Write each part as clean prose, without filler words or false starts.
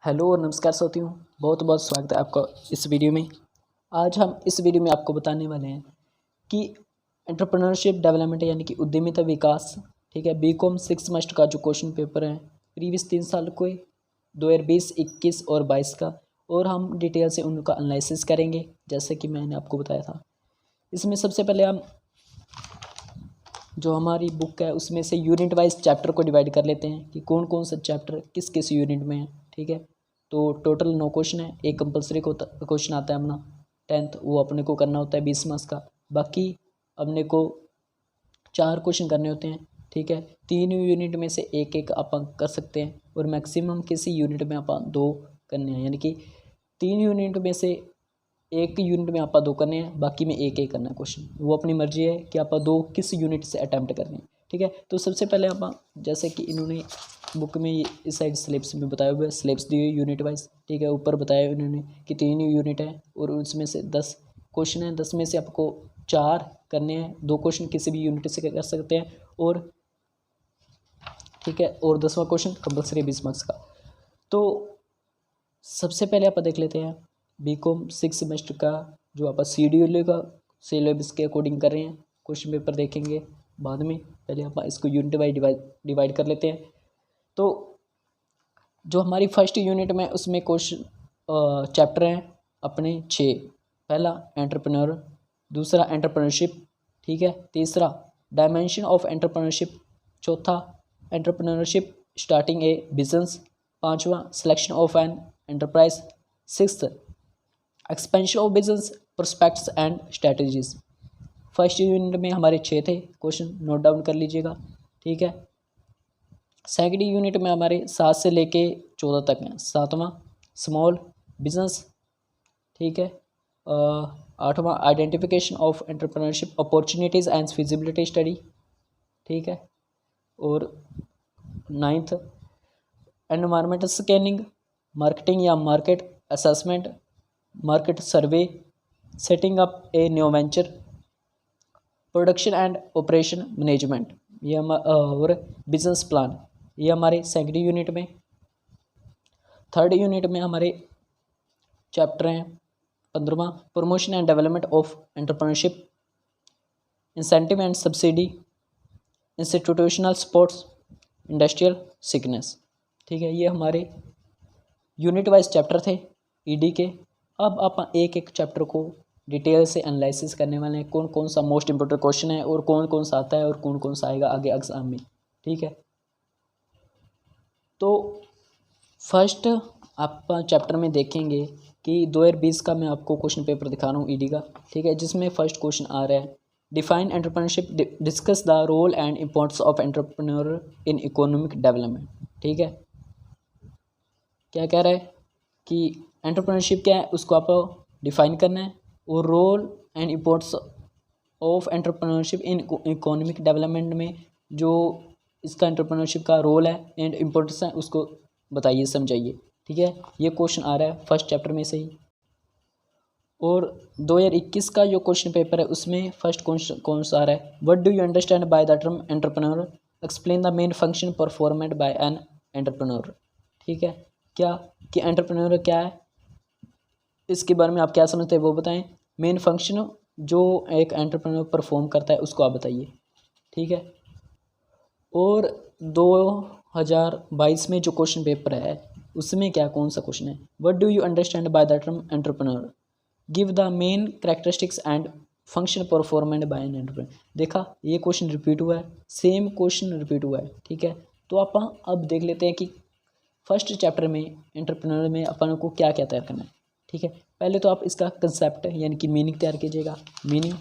Hello और नमस्कार साथियों, बहुत बहुत स्वागत है आपका इस वीडियो में। आज हम इस वीडियो में आपको बताने वाले हैं कि एंटरप्रेन्योरशिप डेवलपमेंट यानी कि उद्यमिता विकास, ठीक है, बीकॉम 6 सेमेस्टर का जो क्वेश्चन पेपर है प्रीवियस 3 साल को 2020, 21 और 22 का, और हम डिटेल से उनका एनालिसिस करेंगे जैसे कि मैंने आपको बताया था। इसमें सबसे पहले हम जो हमारी बुक है उसमें से यूनिट वाइज चैप्टर को डिवाइड कर लेते हैं कि कौन कौन सा चैप्टर किस किस यूनिट में है, ठीक है। तो टोटल 9 क्वेश्चन है, एक कंपलसरी को क्वेश्चन आता है अपना 10th, वो अपने को करना होता है 20 मार्क्स का। बाकी अपने को 4 क्वेश्चन करने होते हैं, ठीक है। 3 यूनिट में से एक एक आप कर सकते हैं और मैक्सिमम किसी यूनिट में आप 2 करने हैं, यानी कि 3 यूनिट में से एक यूनिट में आप 2 करने हैं, बाकी में एक एक करना है क्वेश्चन। वो अपनी मर्जी है कि आप 2 किस यूनिट से अटैम्प्ट करने हैं, ठीक है। तो सबसे पहले आप जैसे कि इन्होंने बुक में इस साइड सिलेबस में बताया हुआ है, सिलेबस दिए यूनिट वाइज, ठीक है। ऊपर बताया उन्होंने कि 3 यूनिट है और उसमें से 10 क्वेश्चन है। 10 में से आपको 4 करने हैं, 2 क्वेश्चन किसी भी यूनिट से कर सकते हैं, और ठीक है, और 10वां क्वेश्चन कंपल्सरी 20 मार्क्स का। तो सबसे पहले आप देख लेते हैं बीकॉम 6 सेमेस्टर का जो आप शेड्यूल का सिलेबस के अकॉर्डिंग कर रहे हैं। क्वेश्चन पेपर देखेंगे बाद में, पहले आप इसको यूनिट वाइज डिवाइड कर लेते हैं। तो जो हमारी फर्स्ट यूनिट में उसमें क्वेश्चन चैप्टर हैं अपने 6। पहला एंटरप्रेन्योर, दूसरा एंटरप्रेन्योरशिप, ठीक है, तीसरा डायमेंशन ऑफ एंटरप्रेन्योरशिप, चौथा एंटरप्रेन्योरशिप स्टार्टिंग ए बिजनेस, पांचवा selection of an enterprise, sixth expansion of business prospects and strategies. First unit में हमारे 6 थे क्वेश्चन, नोट डाउन कर लीजिएगा, ठीक है। सेकंड यूनिट में हमारे 7 से लेके 14 तक हैं। 7वां स्मॉल बिजनेस, ठीक है। 8वां identification of entrepreneurship opportunities and feasibility study, ठीक है। और 9th एनवायरमेंटल स्कैनिंग, मार्केटिंग या market assessment, market survey, setting up a new venture, production and operation management, ये और बिजनेस प्लान, ये हमारे सेकंड यूनिट में। थर्ड यूनिट में हमारे चैप्टर हैं 15वां promotion and development of entrepreneurship, incentive and subsidy, institutional supports, industrial sickness, ठीक है। ये हमारे यूनिट वाइज चैप्टर थे ईडी के। अब आप एक एक चैप्टर को डिटेल से एनालिसिस करने वाले हैं, कौन कौन सा मोस्ट इंपॉर्टेंट क्वेश्चन है और कौन कौन सा आता है और कौन कौन सा आएगा आगे एग्जाम में, ठीक है। तो फर्स्ट आप चैप्टर में देखेंगे कि 2020 का मैं आपको क्वेश्चन पेपर दिखा रहा हूँ ईडी का, ठीक है, जिसमें फर्स्ट क्वेश्चन आ रहा है define entrepreneurship, discuss the role and importance of entrepreneur in economic development, ठीक है। क्या कह रहा है कि एंटरप्रेन्योरशिप क्या है उसको आप डिफाइन करना है, और role and importance of entrepreneurship in economic development में जो इसका एंटरप्रेन्योरशिप का रोल है एंड इम्पोर्टेंस है उसको बताइए, समझाइए, ठीक है। ये क्वेश्चन आ रहा है फर्स्ट चैप्टर में से ही। और 2021 का जो क्वेश्चन पेपर है उसमें फर्स्ट क्वेश्चन कौन सा आ रहा है, what do you understand by the term entrepreneur, explain the main function performed by an entrepreneur, ठीक है। क्या कि एंटरप्रेन्योर क्या है, इसके बारे में आप क्या समझते हैं वो बताएं। मेन फंक्शन जो एक एंटरप्रेन्योर परफॉर्म करता है उसको आप बताइए, ठीक है। और 2022 में जो क्वेश्चन पेपर है उसमें क्या कौन सा क्वेश्चन है, what do you understand by the term entrepreneur, give the main characteristics and function performant by an entrepreneur. देखा, ये क्वेश्चन रिपीट हुआ है, सेम क्वेश्चन रिपीट हुआ है, ठीक है। तो आप अब देख लेते हैं कि फर्स्ट चैप्टर में एंटरप्रेन्योर में अपन को क्या क्या तैयार करना है, ठीक है। पहले तो आप इसका कंसेप्ट यानी कि मीनिंग तैयार कीजिएगा, मीनिंग,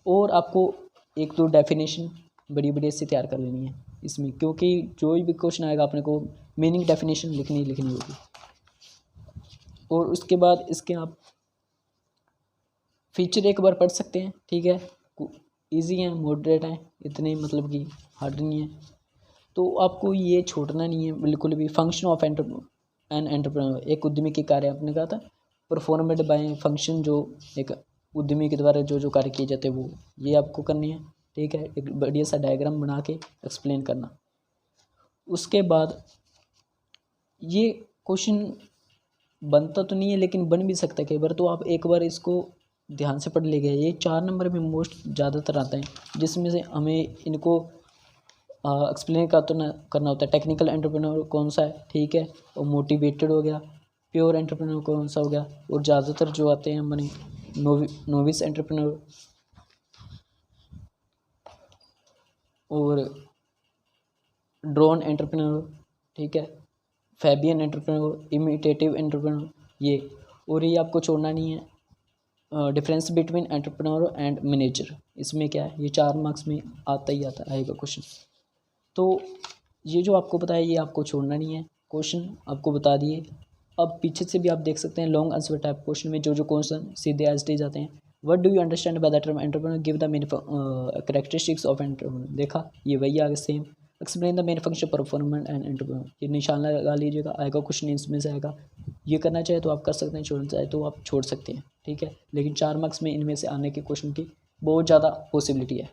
और आपको एक दो डेफिनेशन बड़ी बड़ी से तैयार कर लेनी है इसमें, क्योंकि जो भी क्वेश्चन आएगा अपने को मीनिंग डेफिनेशन लिखनी होगी। और उसके बाद इसके आप फीचर एक बार पढ़ सकते हैं, ठीक है, इजी हैं, मॉडरेट हैं, इतने मतलब कि हार्ड नहीं है। तो आपको ये छोड़ना नहीं है बिल्कुल भी। फंक्शन ऑफ एंटरप्रेन्योर, एक उद्यमी के कार्य आपने कहा था, परफॉर्मेड बाय फंक्शन, जो एक उद्यमी के द्वारा जो जो कार्य किए जाते हैं वो ये आपको करनी है, ठीक है। एक बढ़िया सा डायग्राम बना के एक्सप्लेन करना। उसके बाद ये क्वेश्चन बनता तो नहीं है लेकिन बन भी सकता है कई बार, तो आप एक बार इसको ध्यान से पढ़ लीजिए। ये 4 नंबर में मोस्ट ज़्यादातर आता है, जिसमें से हमें इनको एक्सप्लेन करना होता है। टेक्निकल एंटरप्रेन्योर कौन सा है, ठीक है, और मोटिवेटेड हो गया, प्योर एंटरप्रेन्योर कौन सा हो गया, और ज़्यादातर जो आते हैं हमारे नोविस एंटरप्रेन्योर और ड्रोन एंटरप्रेन्योर, ठीक है, फैबियन एंटरप्रेन्योर, इमिटेटिव एंटरप्रेन्योर, ये। और ये आपको छोड़ना नहीं है। Difference between entrepreneur and manager, इसमें क्या है, ये 4 मार्क्स में आता ही आता आएगा क्वेश्चन। तो ये जो आपको पता है ये आपको छोड़ना नहीं है, क्वेश्चन आपको बता दिए। अब पीछे से भी आप देख सकते हैं लॉन्ग आंसर टाइप क्वेश्चन में जो क्वेश्चन सीधे एज डी जाते हैं। What do you understand by the term entrepreneur, give the main characteristics of entrepreneur, देखा ये वही आगे same. Explain the main function performance and entrepreneur, ये निशान लगा लीजिएगा, आएगा क्वेश्चन इसमें से आएगा। ये करना चाहे तो आप कर सकते हैं, छोड़ना चाहे तो आप छोड़ सकते हैं, ठीक है, लेकिन 4 मार्क्स में इनमें से आने के क्वेश्चन की बहुत ज़्यादा पॉसिबिलिटी है।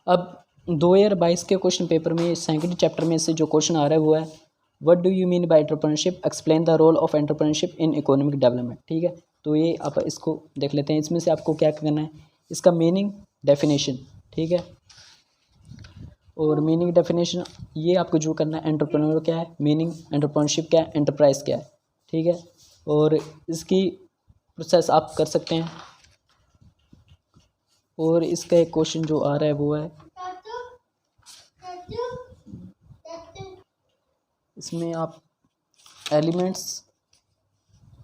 अब 2022 के क्वेश्चन पेपर में सेकंड चैप्टर में से जो क्वेश्चन आ रहा है वो है what do you mean by entrepreneurship, explain the role of entrepreneurship in economic development, ठीक है। तो ये आप इसको देख लेते हैं, इसमें से आपको क्या करना है, इसका मीनिंग डेफिनेशन, ठीक है, और मीनिंग डेफिनेशन ये आपको जो करना है, एंटरप्रेन्योर क्या है, मीनिंग एंटरप्रेन्योरशिप क्या है, एंटरप्राइज क्या है, ठीक है, और इसकी प्रोसेस आप कर सकते हैं। और इसका एक क्वेश्चन जो आ रहा है वो है, इसमें आप एलिमेंट्स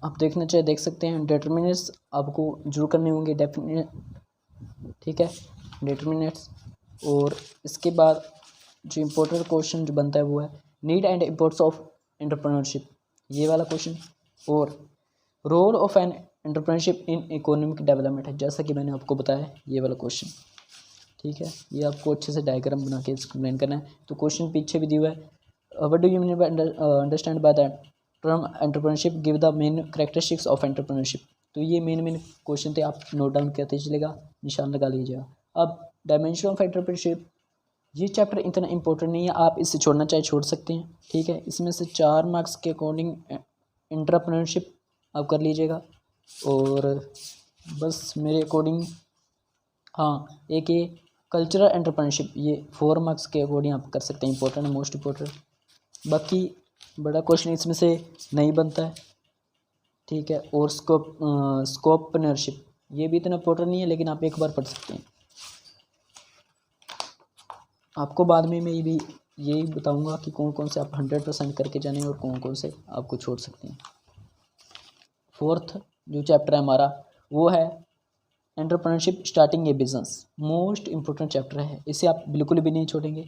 आप देखना चाहे देख सकते हैं, डिटर्मिनेंट्स आपको जरूर करने होंगे, डेफिनेट, ठीक है, डिटर्मिनेंट्स। और इसके बाद जो इम्पोर्टेंट क्वेश्चन जो बनता है वो है need and imports of entrepreneurship, ये वाला क्वेश्चन, और role of an entrepreneurship in economic development है, जैसा कि मैंने आपको बताया ये वाला क्वेश्चन, ठीक है। ये आपको अच्छे से डायग्राम बना के एक्सप्लेन करना है। तो क्वेश्चन पीछे भी दिया हुआ है, what do you mean bye understand by the term entrepreneurship, give the main characteristics of entrepreneurship. तो ये मेन क्वेश्चन थे, आप नोट डाउन करते चलेगा, निशान लगा लीजिएगा। अब डायमेंशन ऑफ एंटरप्रेन्योरशिप, ये चैप्टर इतना इंपॉर्टेंट नहीं है, आप इसे छोड़ना चाहे छोड़ सकते हैं, ठीक है। इसमें से 4 मार्क्स के अकॉर्डिंग एंटरप्रेन्योरशिप आप कर लीजिएगा, और बस मेरे अकॉर्डिंग हाँ एक ये कल्चरल एंटरप्रेन्योरशिप, ये 4 मार्क्स के अकॉर्डिंग आप कर सकते हैं, इंपॉर्टेंट मोस्ट इंपॉर्टेंट। बाकी बड़ा क्वेश्चन इसमें से नहीं बनता है, ठीक है। और स्कोपनरशिप ये भी इतना इंपॉर्टेंट नहीं है, लेकिन आप एक बार पढ़ सकते हैं। आपको बाद में मैं ये भी यही बताऊंगा कि कौन कौन से आप 100% करके जाने और कौन कौन से आपको छोड़ सकते हैं। 4th जो चैप्टर है हमारा वो है एंटरप्रेन्योरशिप स्टार्टिंग ए बिजनेस, मोस्ट इंपॉर्टेंट चैप्टर है, इसे आप बिल्कुल भी नहीं छोड़ेंगे,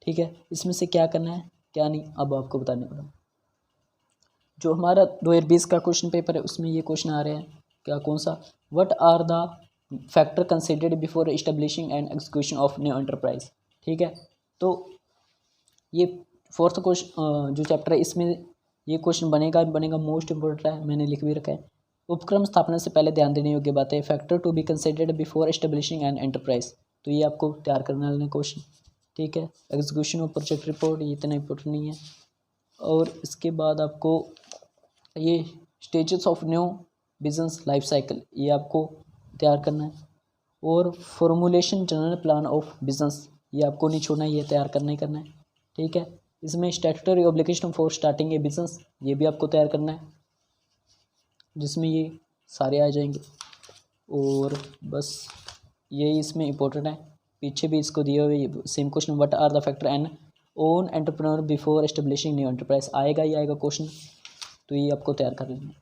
ठीक है। इसमें से क्या करना है क्या नहीं अब आपको बताने वाला हूँ। जो हमारा 2020 का क्वेश्चन पेपर है उसमें ये क्वेश्चन आ रहे हैं, क्या कौन सा, what are the factor considered before establishing and execution of new enterprise, ठीक है। तो ये 4th क्वेश्चन जो चैप्टर है इसमें ये क्वेश्चन बनेगा मोस्ट इंपॉर्टेंट है, मैंने लिख भी रखा है। उपक्रम स्थापना से पहले ध्यान देने योग्य बात है, factor to be considered before establishing an enterprise, तो ये आपको तैयार करने वाले क्वेश्चन, ठीक है। एग्जीक्यूशन ऑफ प्रोजेक्ट रिपोर्ट ये इतना इंपॉर्टेंट नहीं है। और इसके बाद आपको ये stages of new business life cycle ये आपको तैयार करना है। और formulation general plan of business ये आपको नहीं छोड़ना है, ये तैयार करना ही करना है, ठीक है। इसमें statutory obligation for starting A business ये भी आपको तैयार करना है, जिसमें ये सारे आ जाएंगे। और बस यही इसमें इम्पोर्टेंट है, पीछे भी इसको दिए हुए same question, what are the factor and own entrepreneur before establishing new enterprise आएगा ही आएगा क्वेश्चन, तो ये आपको तैयार कर लेना।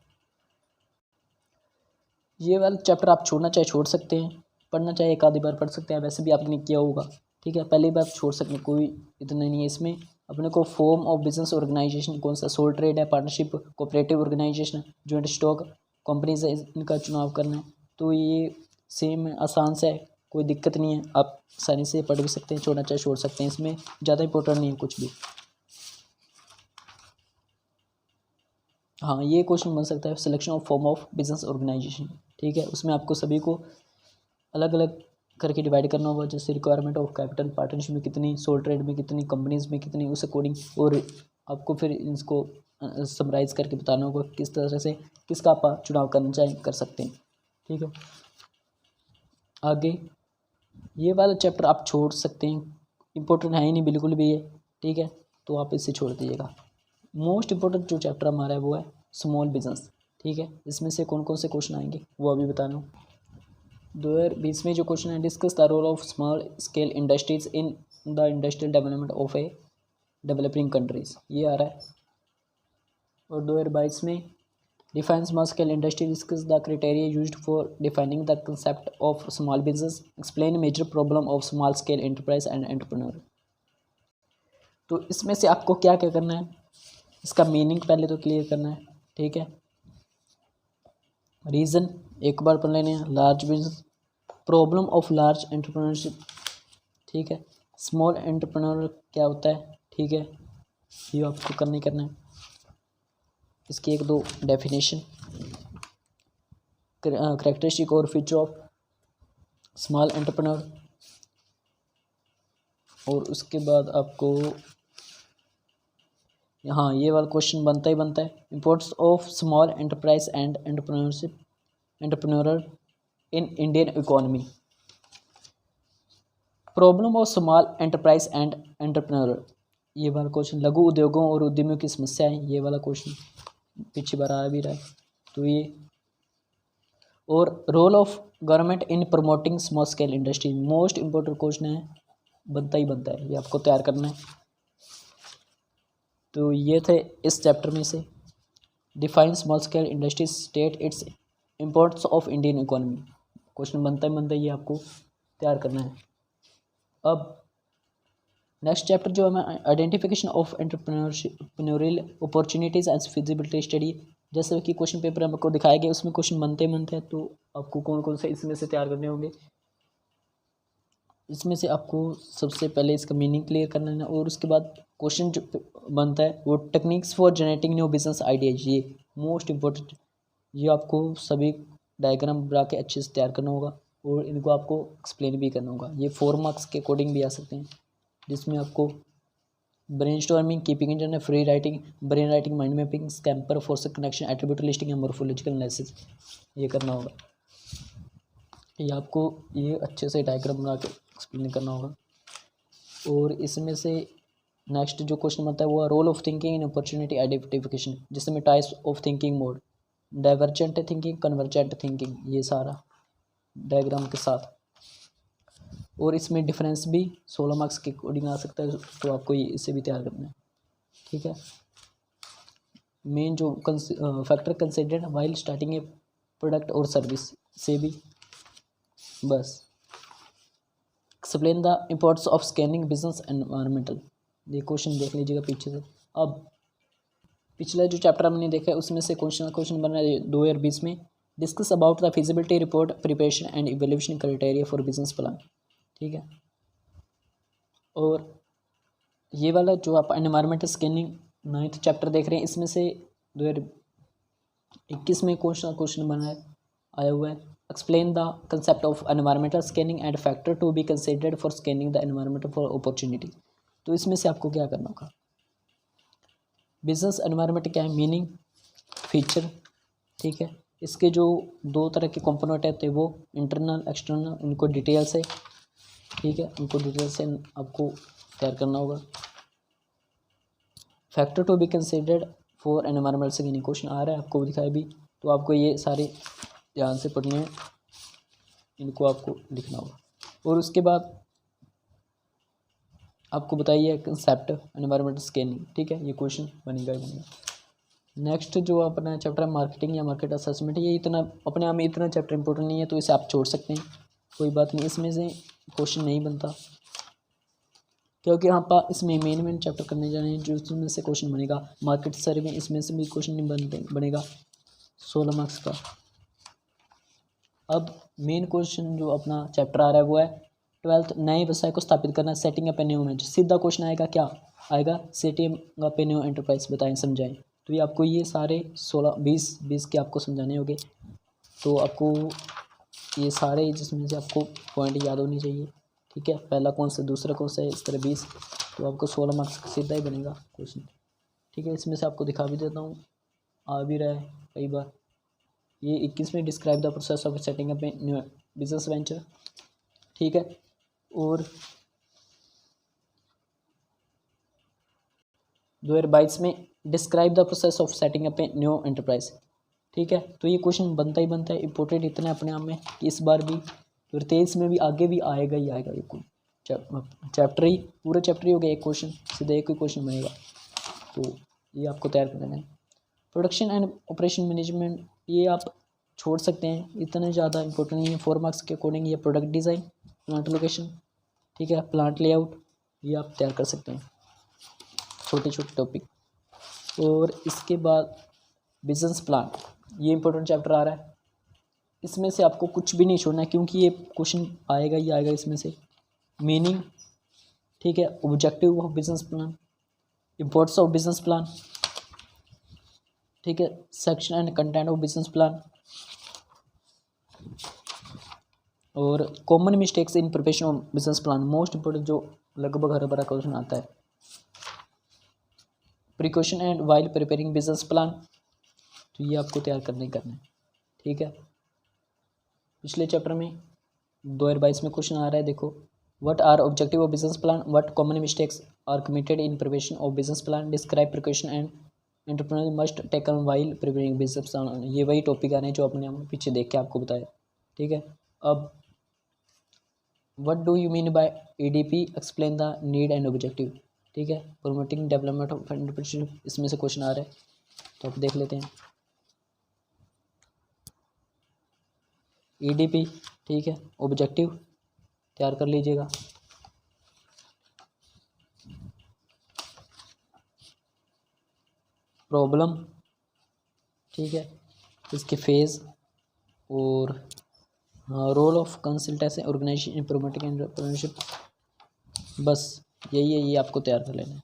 ये वाला चैप्टर आप छोड़ना चाहे छोड़ सकते हैं, पढ़ना चाहे एक आधी बार पढ़ सकते हैं, वैसे भी आपने किया होगा, ठीक है। पहली बार छोड़ सकते हैं, कोई इतना नहीं है। इसमें अपने को फॉर्म ऑफ बिजनेस ऑर्गेनाइजेशन कौन सा, सोल ट्रेड है, partnership, cooperative organisation, joint stock companies है, इनका चुनाव करना है। तो ये सेम आसान से है, कोई दिक्कत नहीं है, आप आसानी से पढ़ भी सकते हैं, छोड़ना चाहे छोड़ सकते हैं, इसमें ज़्यादा इंपॉर्टेंट नहीं है कुछ भी। हाँ ये क्वेश्चन बन सकता है, selection of form of business organisation, ठीक है। उसमें आपको सभी को अलग अलग करके डिवाइड करना होगा, जैसे रिक्वायरमेंट ऑफ कैपिटल, पार्टनरशिप में कितनी, सोल ट्रेड में कितनी, कंपनीज में कितनी, उस अकॉर्डिंग। और आपको फिर इसको समराइज़ करके बताना होगा किस तरह से किसका आप चुनाव करना चाहें कर सकते हैं। ठीक है, आगे ये वाला चैप्टर आप छोड़ सकते हैं, इम्पोर्टेंट है ही नहीं बिल्कुल भी ये। ठीक है, तो आप इसे छोड़ दीजिएगा। मोस्ट इम्पोर्टेंट जो चैप्टर हमारा है वो है स्मॉल बिजनेस। ठीक है, इसमें से कौन कौन से क्वेश्चन आएंगे वो अभी बता रहा हूँ। 2020 में जो क्वेश्चन है, discuss the role of small scale industries in the industrial development of a developing countries, ये आ रहा है। और 2022 में define small scale industry, discuss the criteria used for defining the concept of small business, explain major problem of small scale enterprise and entrepreneur. तो इसमें से आपको क्या क्या करना है, इसका मीनिंग पहले तो क्लियर करना है। ठीक है, रीज़न एक बार पढ़ लेने हैं। Large business, problem of large entrepreneurship. ठीक है, स्मॉल एंटरप्रेन्योर क्या होता है। ठीक है, ये आपको करना ही करना है। इसकी एक दो डेफिनेशन, करेक्टरिस्टिक और फीचर ऑफ स्मॉल एंटरप्रेन्योर, और उसके बाद आपको यहाँ ये वाला क्वेश्चन बनता ही बनता है, importance of small enterprise and entrepreneur in Indian economy, problem of small enterprise and entrepreneur, ये वाला क्वेश्चन, लघु उद्योगों और उद्यमियों की समस्याएं, ये वाला क्वेश्चन पीछे बार आ भी रहा है तो ये, और role of government in promoting small scale industry, most important question है, बनता ही बनता है, ये आपको तैयार करना है। तो ये थे इस चैप्टर में से। Define small scale industries, state its importance of Indian economy, question बनता ही बनता है, ये आपको तैयार करना है। अब नेक्स्ट चैप्टर जो है identification of entrepreneurial opportunities and feasibility study, जैसे कि क्वेश्चन पेपर हमको दिखाया गया उसमें क्वेश्चन बनते हैं, तो आपको कौन कौन से इसमें से तैयार करने होंगे। इसमें से आपको सबसे पहले इसका मीनिंग क्लियर करना है, और उसके बाद क्वेश्चन जो बनता है वो techniques for generating new business ideas, ये मोस्ट इम्पोर्टेंट, ये आपको सभी डायग्राम बना के अच्छे से तैयार करना होगा, और इनको आपको एक्सप्लेन भी करना होगा। ये 4 मार्क्स के अकॉर्डिंग भी आ सकते हैं, जिसमें आपको brainstorming, keeping internet, free writing, brain writing, mind mapping, scamper, force connection, attribute listing या मोर्फोलॉजिकल एनालिसिस, ये करना होगा। ये आपको ये अच्छे से डायग्राम बना के एक्सप्लेन करना होगा। और इसमें से नेक्स्ट जो क्वेश्चन बनता है वो है role of thinking in opportunity identification, जिसमें types of thinking mode, divergent thinking, convergent thinking, ये सारा डायग्राम के साथ। और इसमें डिफरेंस भी 16 मार्क्स के अकॉर्डिंग आ सकता है, तो आपको ये इसे भी तैयार करना है। ठीक है, मेन जो फैक्टर कंसिडर्ड वाइल स्टार्टिंग ए प्रोडक्ट और सर्विस से भी बस। Explain the importance of scanning business environmental, ये क्वेश्चन देख लीजिएगा पीछे से। अब पिछला जो चैप्टर हमने देखा है उसमें से क्वेश्चन बन रहा है 2020 में, discuss about the feasibility report preparation and evaluation criteria for business plan. ठीक है, और ये वाला जो आप एनवायरमेंटल स्कैनिंग 9th चैप्टर देख रहे हैं, इसमें से 2021 में क्वेश्चन बना है आया हुआ है, explain the concept of environmental scanning and factor to be considered for scanning the environment for opportunity. तो इसमें से आपको क्या करना होगा, बिजनेस एनवायरमेंट क्या है, मीनिंग, फीचर। ठीक है, इसके जो 2 तरह के कंपोनेंट होते हैं वो इंटरनल एक्सटर्नल, उनको डिटेल से, ठीक है, उनको डिटेल से आपको तैयार करना होगा। Factor to be considered for environmental scanning, question आ रहा है आपको दिखाया भी, तो आपको ये सारे ध्यान से पढ़ने हैं, इनको आपको लिखना होगा। और उसके बाद आपको बताइए कंसेप्ट एनवायरमेंटल स्कैनिंग। ठीक है, ये क्वेश्चन बनेगा ही बनेगा। नेक्स्ट जो अपना चैप्टर है मार्केटिंग या मार्केट असेसमेंट, ये इतना अपने आप में इतना चैप्टर इंपॉर्टेंट नहीं है, तो इसे आप छोड़ सकते हैं, कोई बात नहीं, इसमें से क्वेश्चन नहीं बनता, क्योंकि आप इसमें मेन चैप्टर करने जा रहे हैं, जो इसमें से क्वेश्चन बनेगा। मार्केट सर्वे, इसमें से भी क्वेश्चन नहीं बनेगा 16 मार्क्स का। अब मेन क्वेश्चन जो अपना चैप्टर आ रहा है वो है 12th, नए व्यवसाय को स्थापित करना, setting up a new venture. सीधा क्वेश्चन आएगा, क्या आएगा, setting up a new enterprise, बताएं, समझाएं। तो ये आपको ये सारे 16 20 के आपको समझाने होंगे, तो आपको ये सारे जिसमें से आपको पॉइंट याद होनी चाहिए। ठीक है, पहला कौन सा, दूसरा कौन सा है, इस तरह 20, तो आपको 16 मार्क्स का सीधा ही बनेगा क्वेश्चन। ठीक है, इसमें से आपको दिखा भी देता हूँ, आ भी रहा है कई बार। ये 21 में describe the process of setting up a new business venture, ठीक है। और 2022 में describe the process of setting up a new enterprise, ठीक है। तो ये क्वेश्चन बनता ही बनता है, इंपॉर्टेंट इतना अपने आप में कि इस बार भी 2023 में भी आगे भी आएगा ही आएगा। ये चैप्टर ही पूरा चैप्टर ही हो गया, एक क्वेश्चन सीधा एक ही क्वेश्चन बनेगा, तो ये आपको तैयार कर लेना है। प्रोडक्शन एंड ऑपरेशन मैनेजमेंट ये आप छोड़ सकते हैं, इतना ज़्यादा इंपॉर्टेंट नहीं है। 4 मार्क्स के अकॉर्डिंग ये प्रोडक्ट डिज़ाइन, प्लांट लोकेशन, ठीक है, प्लांट लेआउट, ये आप तैयार कर सकते हैं, छोटे छोटे टॉपिक। और इसके बाद बिजनेस प्लान, ये इंपॉर्टेंट चैप्टर आ रहा है, इसमें से आपको कुछ भी नहीं छोड़ना है क्योंकि ये क्वेश्चन आएगा ही आएगा इसमें से। मीनिंग, ठीक है, objective of business plan, importance of business plan, ठीक है, section and content of business plan, और common mistakes in preparation of business plan, most important जो लगभग हर बार क्वेश्चन आता है। Precaution and while preparing business plan, तो ये आपको तैयार करना ही करना है, ठीक है। पिछले चैप्टर में 2022 में क्वेश्चन आ रहा है, देखो, what are objective of business plan, what common mistakes are committed in preparation of business plan, describe precaution and entrepreneur must taken while preparing business plan. ये वही टॉपिक आ रहे हैं जो अपने पीछे देख के आपको बताया, ठीक है। अब what do you mean bye EDP, explain the need and objective, ठीक है। प्रमोटिंग डेवलपमेंट ऑफ एंटरप्रेन्योरशिप, इसमें से क्वेश्चन आ रहा है, तो आप देख लेते हैं। EDP, ठीक है, ऑब्जेक्टिव तैयार कर लीजिएगा। प्रॉब्लम, ठीक है, इसके फेज, और role of consultancy organisation in promoting entrepreneurship, बस यही है, ये आपको तैयार कर लेना है।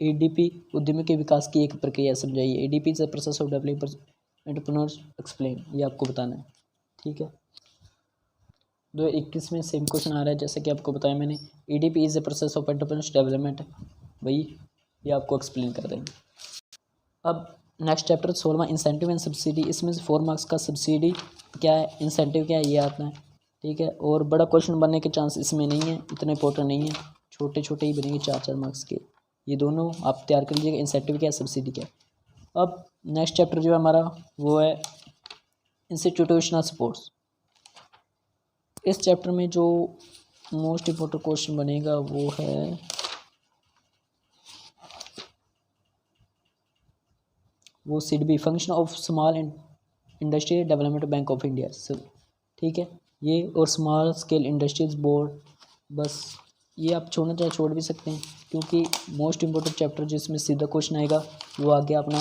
EDP उद्यमी के विकास की एक प्रक्रिया समझाइए, EDP is the process of developing entrepreneurs, explain, ये आपको बताना है, ठीक है। 2021 में सेम क्वेश्चन आ रहा है, जैसे कि आपको बताया मैंने, EDP is the process of entrepreneurs development, वही ये आपको एक्सप्लेन कर देंगे। अब नेक्स्ट चैप्टर 16वां, इंसेंटिव एंड सब्सिडी, इसमें से 4 मार्क्स का सब्सिडी क्या है, इंसेंटिव क्या है, ये आता है, ठीक है। और बड़ा क्वेश्चन बनने के चांस इसमें नहीं है, इतना इंपॉर्टेंट नहीं है, छोटे छोटे ही बनेंगे, 4-4 मार्क्स के। ये दोनों आप तैयार कर लीजिएगा, इंसेंटिव क्या है, सब्सिडी क्या है। अब नेक्स्ट चैप्टर जो है हमारा वो है इंस्टीट्यूशनल सपोर्ट्स। इस चैप्टर में जो मोस्ट इम्पोर्टेंट क्वेश्चन बनेगा वो है SIDBI, function of small industry development bank of India, ठीक है, ये, और स्मॉल स्केल इंडस्ट्रीज बोर्ड, बस ये आप छोड़ना चाहे छोड़ भी सकते हैं क्योंकि मोस्ट इम्पोर्टेंट चैप्टर जिसमें सीधा क्वेश्चन आएगा वो आ गया अपना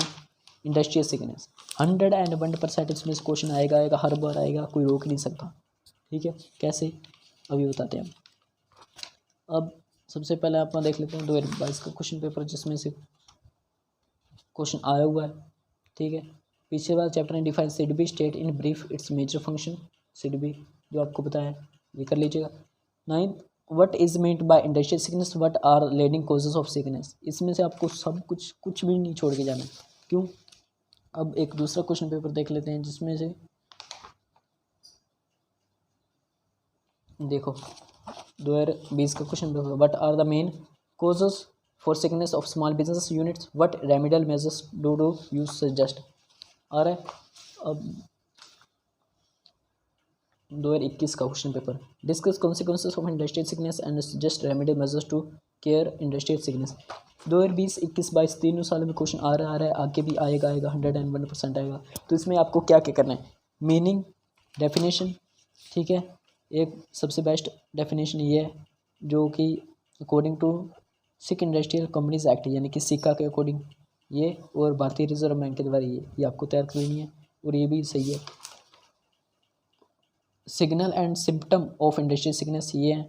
इंडस्ट्रियल सिग्नेस। 101% इसमें से क्वेश्चन आएगा, हर बार आएगा, कोई रोक नहीं सकता, ठीक है। कैसे, अभी बताते हैं हम। अब सबसे पहले आप देख लेते हैं 2022 का क्वेश्चन पेपर, जिसमें से क्वेश्चन आया हुआ है, ठीक है। पीछे वाला चैप्टर ने define SIDBI, state in brief its major function, SIDBI जो आपको पता है ये कर लीजिएगा। 9th, what is meant by industrial sickness, what are leading causes of sickness, इसमें से आपको सब कुछ भी नहीं छोड़ के जाना है, क्यों। अब एक दूसरा क्वेश्चन पेपर देख लेते हैं, जिसमें से देखो 2020 का question paper, what are the main causes for sickness of small business units, what remedial measures do you suggest, आ रहा है। अब 2021 का question paper, discuss consequences of industrial sickness and suggest remedial measures to care industrial sickness. 2020, 21, 22 तीनों साल में question आ रहा है, आगे भी आएगा 101% आएगा। तो इसमें आपको क्या क्या करना है, मीनिंग, डेफिनेशन, ठीक है। एक सबसे बेस्ट डेफिनेशन ये है जो कि according to sick industrial companies act, यानी कि सिक्का के अकॉर्डिंग ये, और भारतीय रिजर्व बैंक के द्वारा ये आपको तैयार करनी है, और ये भी सही है। Signal and symptom of industrial sickness ये है,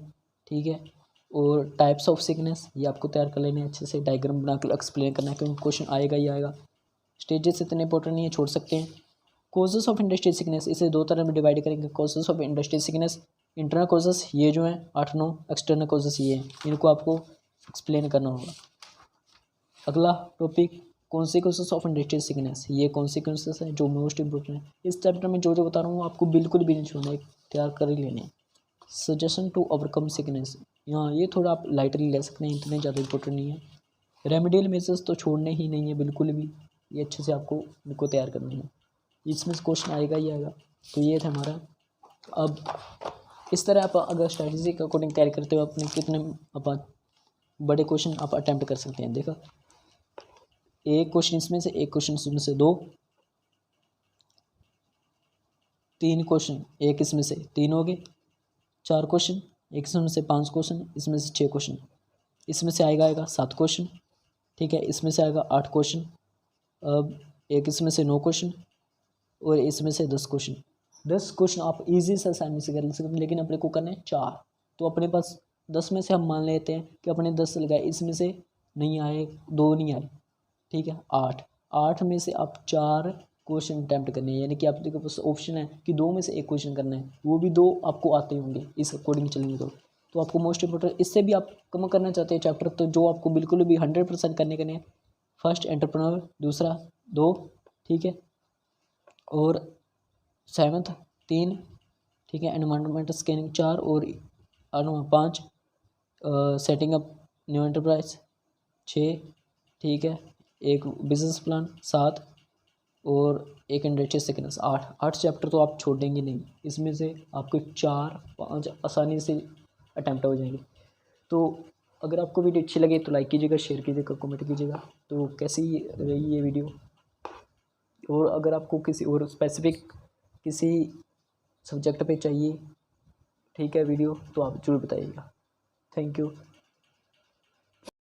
ठीक है। और टाइप्स ऑफ सिकनेस ये आपको तैयार कर लेने, अच्छे से डायग्राम बना कर एक्सप्लेन करना है, क्योंकि क्वेश्चन आएगा ही आएगा। स्टेजेस इतने इंपॉर्टेंट नहीं है, छोड़ सकते हैं। कॉजेस ऑफ इंडस्ट्रियल सिकनेस, इसे 2 तरह में डिवाइड करेंगे, causes of industrial sickness, internal causes ये जो हैं 8-9, एक्सटर्नल कॉजेस ये हैं, इनको आपको एक्सप्लेन करना होगा। अगला topic consequences of industrial sickness. ये कॉन्सिक्वेंसेस हैं जो मोस्ट इंपॉर्टेंट है। इस चैप्टर में जो जो बता रहा हूँ आपको बिल्कुल भी नहीं छोड़ना है, तैयार कर ही लेने। सजेशन टू ओवरकम सिकनेस, यहाँ ये थोड़ा आप लाइटली ले सकते हैं, इतने ज़्यादा इंपॉर्टेंट नहीं है। रेमेडियल मेजर्स तो छोड़ने ही नहीं है बिल्कुल भी, ये अच्छे से आपको इनको तैयार करना है, इसमें से क्वेश्चन आएगा ही आएगा। तो ये था हमारा। अब इस तरह आप अगर स्ट्रैटेजी के अकॉर्डिंग तैयारी करते हो अपने कितने आप बड़े क्वेश्चन आप अटैम्प्ट कर सकते हैं। देखा, एक क्वेश्चन इसमें से, एक क्वेश्चन इसमें से, दो, तीन क्वेश्चन, एक इसमें से, तीन हो गए, चार क्वेश्चन, एक इसमें से 5 क्वेश्चन, इसमें से 6 क्वेश्चन, इसमें से आएगा 7 क्वेश्चन, ठीक है, इसमें से आएगा 8 क्वेश्चन, अब एक इसमें से 9 क्वेश्चन और इसमें से 10 क्वेश्चन। 10 क्वेश्चन आप इजी से आसानी से कर सकते हैं, लेकिन अपने को करना है 4। तो अपने पास 10 में से हम मान लेते हैं कि अपने 10 लगाए, इसमें से नहीं आए, 2 नहीं आए, ठीक है, 8 में से आप 4 क्वेश्चन अटैम्प्ट करने हैं, यानी कि आपके पास ऑप्शन है कि 2 में से 1 क्वेश्चन करना है, वो भी 2 आपको आते होंगे इस अकॉर्डिंग चलेंगे। तो आपको मोस्ट इंपोर्टेंट, इससे भी आप कम करना चाहते हैं चैप्टर, तो जो आपको बिल्कुल भी 100% करने हैं, फर्स्ट एंटरप्रेन्योर, दूसरा 2, ठीक है, और 7th 3, ठीक है, एनवायरनमेंटल स्कैनिंग 4 और 5, सेटिंग अप न्यू एंटरप्राइज 6, ठीक है, एक बिजनेस प्लान 7 और एक इंडस्ट्रियल सिकनेस 8 चैप्टर तो आप छोड़ेंगे नहीं, इसमें से आपको 4-5 आसानी से अटैम्प्ट हो जाएंगे। तो अगर आपको वीडियो अच्छी लगे तो लाइक कीजिएगा, शेयर कीजिएगा, कमेंट कीजिएगा। तो कैसी रही ये वीडियो, और अगर आपको किसी और स्पेसिफिक किसी सब्जेक्ट पे चाहिए, ठीक है, वीडियो, तो आप जरूर बताइएगा। Thank you.